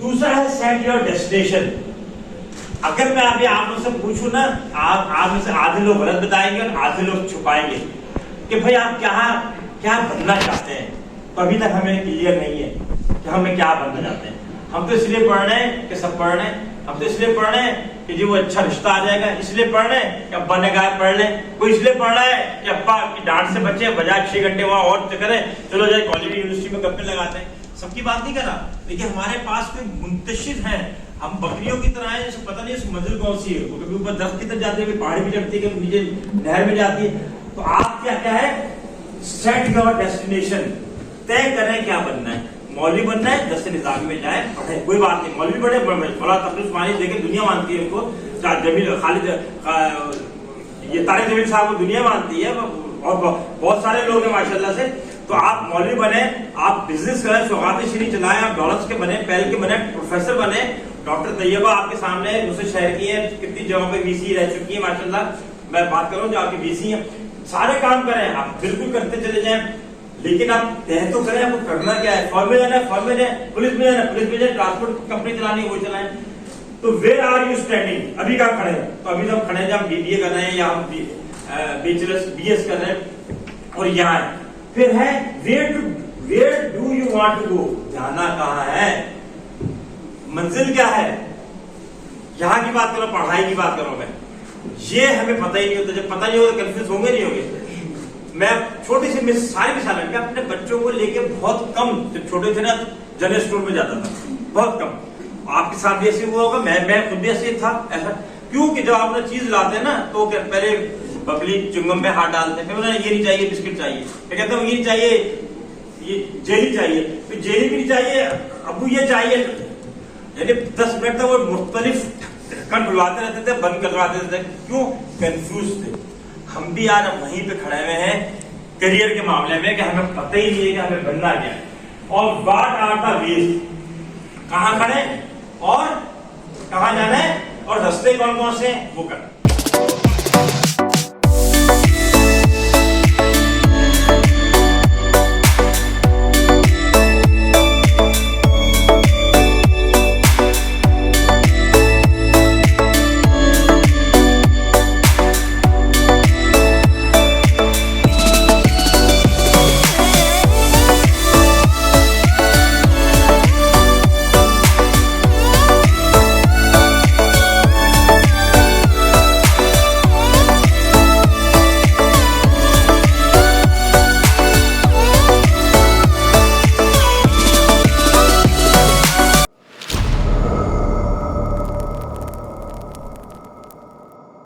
दूसरा है set your destination. अगर मैं अभी आप लोग से पूछूं ना, आप में से आधे लोग गलत बताएंगे और आधे लोग छुपाएंगे कि भाई आप क्या बनना चाहते हैं, तो अभी तक हमें क्लियर नहीं है कि हमें क्या बनना चाहते हैं। हम तो इसलिए पढ़ रहे हैं कि सब पढ़ रहे हैं, हम तो इसलिए पढ़ रहे हैं कि जी वो अच्छा रिश्ता आ जाएगा, इसलिए पढ़ रहे हैं कि अब्बा ने कहा पढ़ लें, कोई इसलिए पढ़ रहा है कि अब्बा की डांट से बचे, बजाय 6 घंटे वहां और करें, चलो जाए कॉलेज यूनिवर्सिटी में गप्पे लगाते हैं। सबकी बात नहीं कर रहा, लेकिन हमारे पास कोई मुंतशिर है, हम बकरियों की तरह है, जैसे पता नहीं इसकी मंजिल कौन सी है, वो कभी ऊपर दरख्त की तरफ जाती है, पहाड़ी भी चढ़ती है, कभी नीचे नहर में जाती है। तो आप क्या है, सेट योर डेस्टिनेशन, तय करें क्या बनना है। मौलवी बनना है, 10 से निजामी में जाए, पढ़े, कोई बात नहीं, मौलवी बड़े मौलाना तफरीज उस्मानी देखें, दुनिया मानती है उनको, जमील खालिद ये तारिक जमील साहब को दुनिया मानती है, और बहुत सारे लोग हैं माशाल्लाह से। तो आप मौलवी बने, आप बिजनेस करें, सौगात शरीफ चलाएं, आप डॉलर्स के बने, पहल के बने, प्रोफेसर बने। डॉक्टर तैयबा आपके सामने दूसरे शहर की है, कितनी जगहों पे वीसी रह चुकी है माशाल्लाह, मैं बात करूं जो आपकी वीसी है। सारे काम करें, आप बिल्कुल करते चले जाएं, लेकिन आप तय तो करें आपको करना क्या है। फॉर्म में जाना है, फॉर्म में जाए, पुलिस में जाना, पुलिस में जाए, ट्रांसपोर्ट कंपनी चलानी है वो चलाएं। तो वेयर आर यू स्टैंडिंग, अभी कहाँ खड़े हैं? तो अभी तो हम खड़े हैं, हम बीबीए कर रहे हैं या हम बैचलर्स बीएस कर रहे हैं, और यहाँ है। फिर है where do you want to go, जाना कहाँ है, मंजिल क्या है। यहाँ की बात करो, पढ़ाई की बात करो, मैं ये हमें पता ही नहीं होता। जब पता नहीं होगा कंफ्यूज होंगे नहीं होंगे। मैं छोटी सी सारी मिसाल है, मैं अपने बच्चों को लेके बहुत कम, जब छोटे थे ना जनरल स्टोर में जाता था, बहुत कम। आपके साथ भी ऐसे हुआ होगा, मैं खुद भी ऐसे था। ऐसा क्योंकि जब आप चीज लाते हैं ना, तो पहले बबली चुंगम में हाथ डालते, फिर उन्हें ये नहीं चाहिए, बिस्किट चाहिए, फिर कहते हैं ये नहीं चाहिए, ये जेली चाहिए, फिर जेली भी नहीं चाहिए, अबू ये चाहिए। यानी 10 मिनट तक वो मुख्तलिफ ढक्कन खुलवाते रहते थे, बंद करवाते रहते थे। क्यों? कंफ्यूज थे। हम भी आज वहीं पे खड़े हुए हैं करियर के मामले में कि हमें पता ही नहीं है कि हमें बनना क्या है और व्हाट आर द वेज, कहां खड़े और कहां जाना है और रास्ते कौन कौन से वो करना।